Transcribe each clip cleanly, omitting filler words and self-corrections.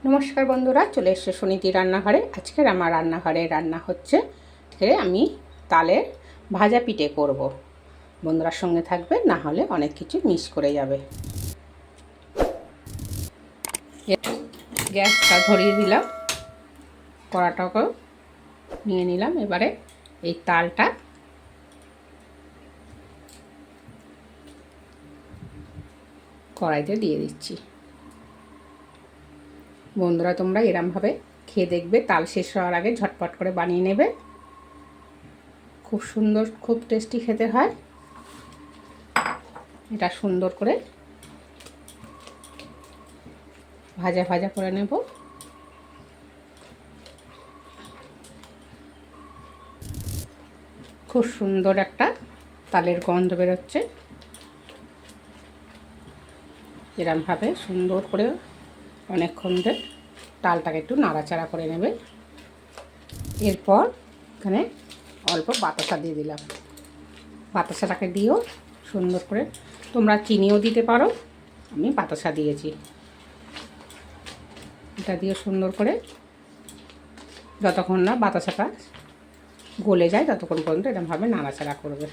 নমস্কার বন্ধুরা, চলে এসেছে সুনীতি রান্নাঘরে। আজকের আমার রান্নাঘরে রান্না হচ্ছে আমি তালের ভাজা পিঠে করব। বন্ধুরার সঙ্গে থাকবে, না হলে অনেক কিছু মিস করে যাবে। গ্যাসটা ধরিয়ে দিলাম, কড়াটাকেও নিয়ে নিলাম। এবারে এই তালটা কড়াইতে দিয়ে দিচ্ছি। বন্ধুরা, তোমরা এরমভাবে খেয়ে দেখবে, তাল শেষ হওয়ার আগে ঝটপট করে বানিয়ে নেবে। খুব সুন্দর, খুব টেস্টি খেতে হয়। এটা সুন্দর করে ভাজা ভাজা করে নেব। খুব সুন্দর একটা তালের গন্ধ বেরোচ্ছে। এরমভাবে সুন্দর করে অনেকক্ষণ ধরে তালটাকে একটু নাড়াচাড়া করে নেবে। এরপর এখানে অল্প বাতাসা দিয়ে দিলাম। বাতাসাটাকে দিয়েও সুন্দর করে, তোমরা চিনিও দিতে পারো, আমি বাতাসা দিয়েছি। এটা দিয়ে সুন্দর করে যতক্ষণ না বাতাসাটা গলে যায় ততক্ষণ পর্যন্ত এরকমভাবে নাড়াচাড়া করবে।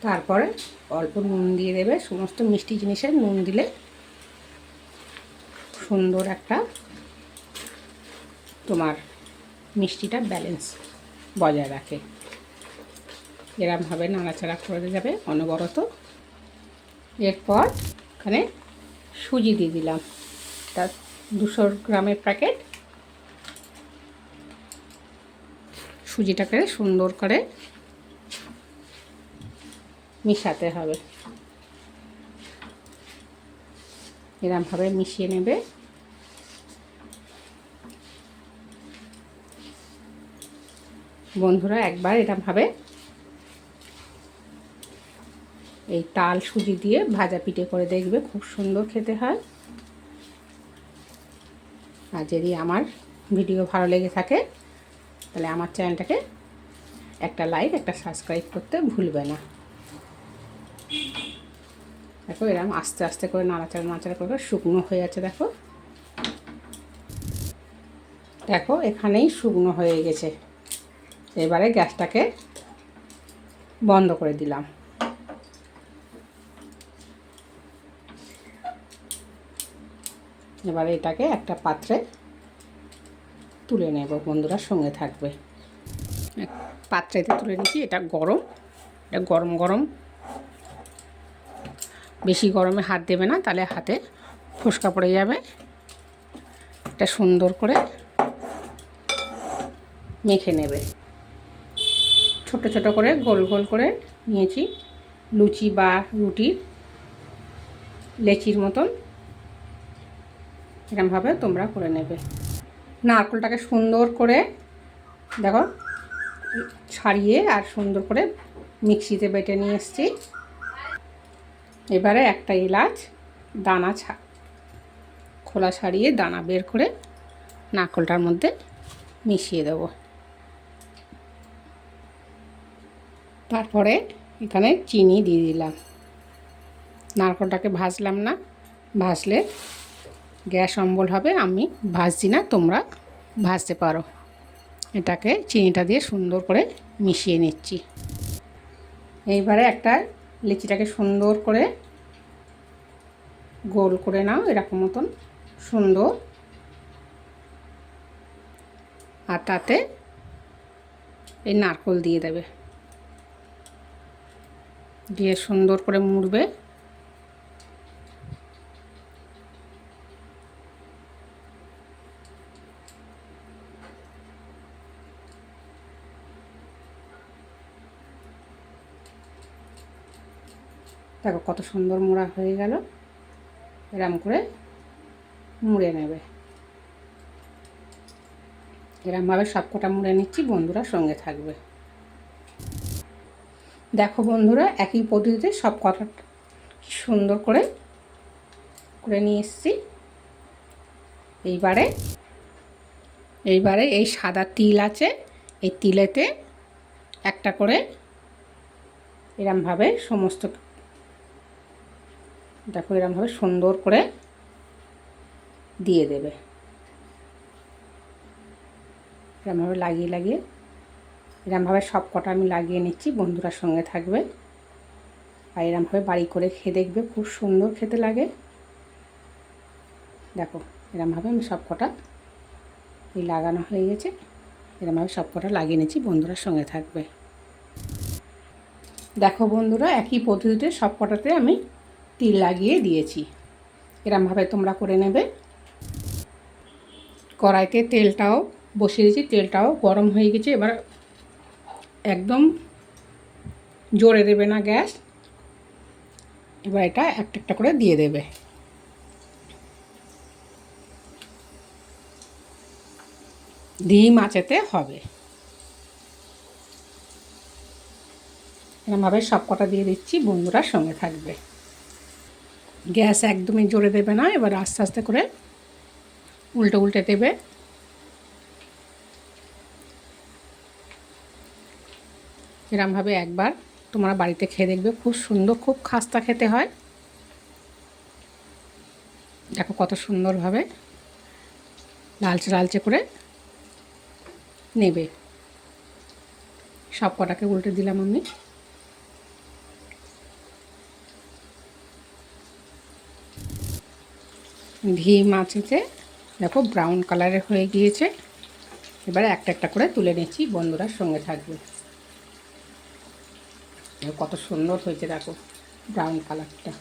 তারপরে অল্প নুন দিয়ে দেবে। সমস্ত মিষ্টি জিনিসে নুন দিলে সুন্দর একটা তোমার মিষ্টিটা ব্যালেন্স বজায় রাখে। এরমভাবে নাড়াচাড়া করে যাবে অনবরত। এরপর এখানে সুজি দিয়ে দিলাম। তার 200 গ্রামের প্যাকেট। সুজিটাকে সুন্দর করে মিশাতে হবে। এরমভাবে মিশিয়ে নেবে। বন্ধুরা, একবার এরমভাবে এই তাল সুজি দিয়ে ভাজা পিঠে করে দেখবে, খুব সুন্দর খেতে হয়। আর যদি আমার ভিডিও ভালো লেগে থাকে তাহলে আমার চ্যানেলটাকে একটা লাইক, একটা সাবস্ক্রাইব করতে ভুলবে না। দেখো এরকম আস্তে আস্তে করে নাড়াচাড়া করে শুকনো হয়ে যাচ্ছে। দেখো দেখো এখানেই শুকনো হয়ে গেছে। এবারে গ্যাসটাকে বন্ধ করে দিলাম। এবারে এটাকে একটা পাত্রে তুলে নেব। বন্ধুরার সঙ্গে থাকবে। পাত্রেতে তুলে নিচ্ছি। এটা গরম, এটা গরম গরম। বেশি গরমে হাত দেবে না, তাহলে হাতে ফোসকা পড়ে যাবে। এটা সুন্দর করে মেখে নেবে। ছোট ছোট করে গোল গোল করে নিয়েছি, লুচি বা রুটির লেচির মতন। এরকমভাবে তোমরা করে নেবে। নারকেলটাকে সুন্দর করে দেখো ছাড়িয়ে আর সুন্দর করে মিক্সিতে বেটে নিয়ে এসেছি। এবারে একটা এলাচ দানা খোলা ছাড়িয়ে দানা বের করে নারকেলটার মধ্যে মিশিয়ে দেব। তারপরে এখানে চিনি দিয়ে দিলাম। নারকেলটাকে ভাজলাম না, ভাজলে গ্যাস অম্বল হবে। আমি ভাজছি না, তোমরা ভাজতে পারো। এটাকে চিনিটা দিয়ে সুন্দর করে মিশিয়ে নিচ্ছি। এইবারে একটা লিচিটাকে সুন্দর করে গোল করে নাও, এরকম মতন সুন্দর। আর তাতে এই নারকেল দিয়ে দেবে, দিয়ে সুন্দর করে মুড়বে। দেখো কত সুন্দর মোড়া হয়ে গেল। এরম করে মুড়ে নেবে। এরমভাবে সবকটা মুড়ে নিচ্ছি। বন্ধুরা সঙ্গে থাকবে। দেখো বন্ধুরা, একই পদ্ধতিতে সব কটা সুন্দর করে করে নিয়ে এসেছি। এইবারে এই সাদা তিল আছে, এই তিলেতে একটা করে এরমভাবে সমস্ত দেখো এরকমভাবে সুন্দর করে দিয়ে দেবে, এরকমভাবে লাগিয়ে লাগিয়ে এরকমভাবে সব কটা আমি লাগিয়ে নিচ্ছি। বন্ধুরা সঙ্গে থাকবে আর এরকমভাবে বাড়ি করে খেয়ে দেখবে, খুব সুন্দর খেতে লাগে। দেখো এরকমভাবে আমি সব কটা এই লাগানো হয়ে গেছে, এরকমভাবে সব কটা লাগিয়ে নিচ্ছি। বন্ধুরা সঙ্গে থাকবে। দেখো বন্ধুরা একই পদ্ধতিতে সব কটাতে আমি তিল লাগিয়ে দিয়েছি। এরকমভাবে তোমরা করে নেবে। কড়াইতে তেলটাও বসিয়ে দিয়েছি, তেলটাও গরম হয়ে গেছে। এবার একদম জোরে দেবে না গ্যাস। এবার এটা একটা একটা করে দিয়ে দেবে। ধিম আঁচেতে হবে। এরকমভাবে সব কটা দিয়ে দিচ্ছি। বন্ধুরা সঙ্গে থাকবে। গ্যাস একদমই জোরে দেবে না। এবার আস্তে আস্তে করে উল্টে উল্টে দেবে। এরকমভাবে একবার তোমরা বাড়িতে খেয়ে দেখবে, খুব সুন্দর, খুব খাস্তা খেতে হয়। দেখো কত সুন্দরভাবে লালচে লালচে করে নেবে। সব কটাকে উল্টে দিলাম আমি। ধিম আঁচেতে দেখো ব্রাউন কালারের হয়ে গিয়েছে। এবারে একটা একটা করে তুলে নিচ্ছি। বন্ধুরা সঙ্গে থাকবে। কত সুন্দর হয়েছে দেখো ব্রাউন কালারটা।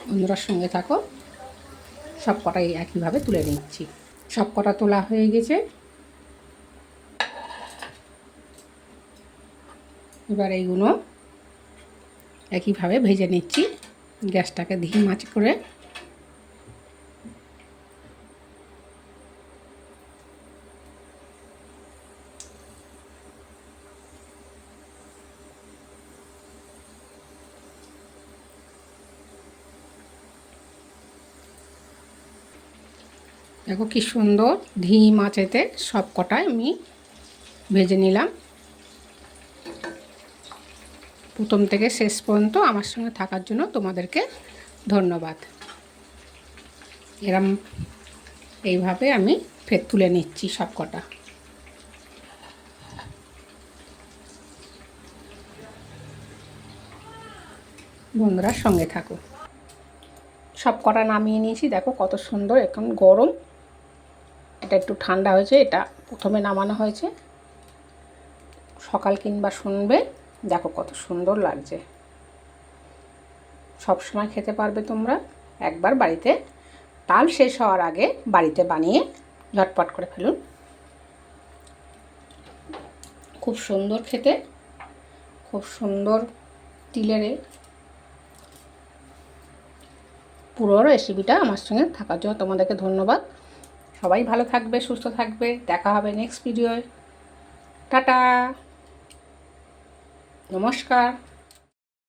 বন্ধুরা সঙ্গে থাকো। সব কটাই একইভাবে তুলে নিচ্ছি। সব কটা তোলা হয়ে গেছে। এবার এইগুলো একইভাবে ভেজে নিচ্ছি। গ্যাসটাকে ধিম আঁচ করে। দেখো কি সুন্দর ধিম আঁচেতে সব কটায় আমি ভেজে নিলাম। প্রথম থেকে শেষ পর্যন্ত আমার সঙ্গে থাকার জন্য তোমাদেরকে ধন্যবাদ। এইভাবে আমি ফের তুলে নিচ্ছি সব কটা। বন্ধুরা সঙ্গে থাকো। সব কটা নামিয়ে নিয়েছি। দেখো কত সুন্দর। এখন গরম, এটা একটু ঠান্ডা হয়েছে। এটা প্রথমে নামানো হয়েছে, সকাল কিংবা শুনবে। দেখো কত সুন্দর লাগছে। সব সময় খেতে পারবে তোমরা। একবার বাড়িতে তাল শেষ হওয়ার আগে বাড়িতে বানিয়ে ঝটপট করে ফেলুন। খুব সুন্দর খেতে, খুব সুন্দর তিলের। পুরো রেসিপিটা আমার সঙ্গে থাকার জন্য তোমাদেরকে ধন্যবাদ। সবাই ভালো থাকবে, সুস্থ থাকবে। দেখা হবে নেক্সট ভিডিওয়। টাটা, নমস্কার।